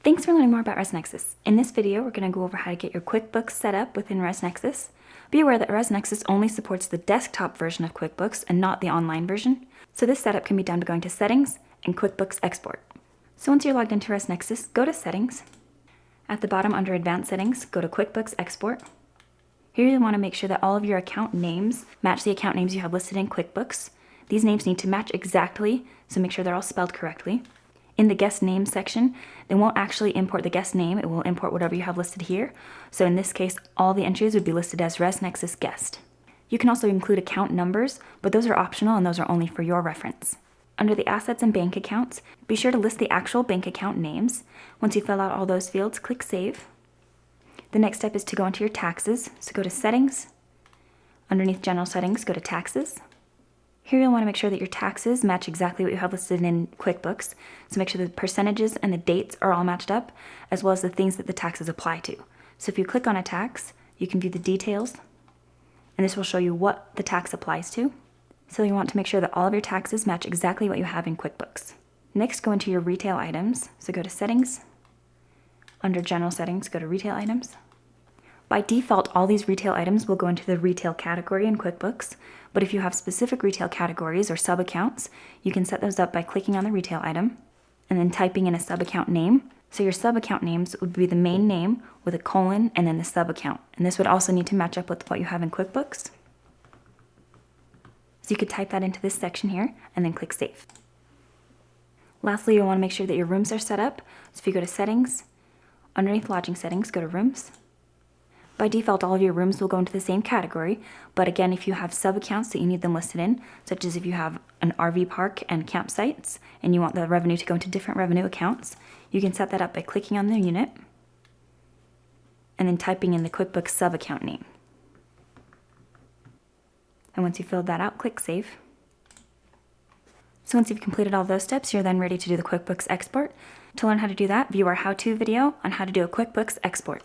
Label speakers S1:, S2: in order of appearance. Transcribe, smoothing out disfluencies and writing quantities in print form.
S1: Thanks for learning more about ResNexus. In this video, we're going to go over how to get your QuickBooks set up within ResNexus. Be aware that ResNexus only supports the desktop version of QuickBooks and not the online version. So this setup can be done by going to Settings and QuickBooks Export. So once you're logged into ResNexus, go to Settings. At the bottom under Advanced Settings, go to QuickBooks Export. Here you want to make sure that all of your account names match the account names you have listed in QuickBooks. These names need to match exactly, so make sure they're all spelled correctly. In the guest name section, they won't actually import the guest name, it will import whatever you have listed here. So in this case, all the entries would be listed as ResNexus guest. You can also include account numbers, but those are optional and those are only for your reference. Under the assets and bank accounts, be sure to list the actual bank account names. Once you fill out all those fields, click Save. The next step is to go into your taxes, so go to Settings. Underneath General Settings, go to Taxes. Here you'll want to make sure that your taxes match exactly what you have listed in QuickBooks, so make sure the percentages and the dates are all matched up, as well as the things that the taxes apply to. So if you click on a tax, you can view the details, and this will show you what the tax applies to. So you want to make sure that all of your taxes match exactly what you have in QuickBooks. Next, go into your retail items, so go to Settings. Under General Settings, go to Retail Items. By default, all these retail items will go into the retail category in QuickBooks, but if you have specific retail categories or sub-accounts, you can set those up by clicking on the retail item and then typing in a sub-account name. So your sub-account names would be the main name with a colon and then the sub-account. And this would also need to match up with what you have in QuickBooks. So you could type that into this section here and then click Save. Lastly, you'll want to make sure that your rooms are set up. So if you go to Settings, underneath Lodging Settings, go to Rooms. By default, all of your rooms will go into the same category, but again, if you have sub-accounts that you need them listed in, such as if you have an RV park and campsites, and you want the revenue to go into different revenue accounts, you can set that up by clicking on the unit, and then typing in the QuickBooks sub-account name. And once you've filled that out, click Save. So once you've completed all those steps, you're then ready to do the QuickBooks export. To learn how to do that, view our how-to video on how to do a QuickBooks export.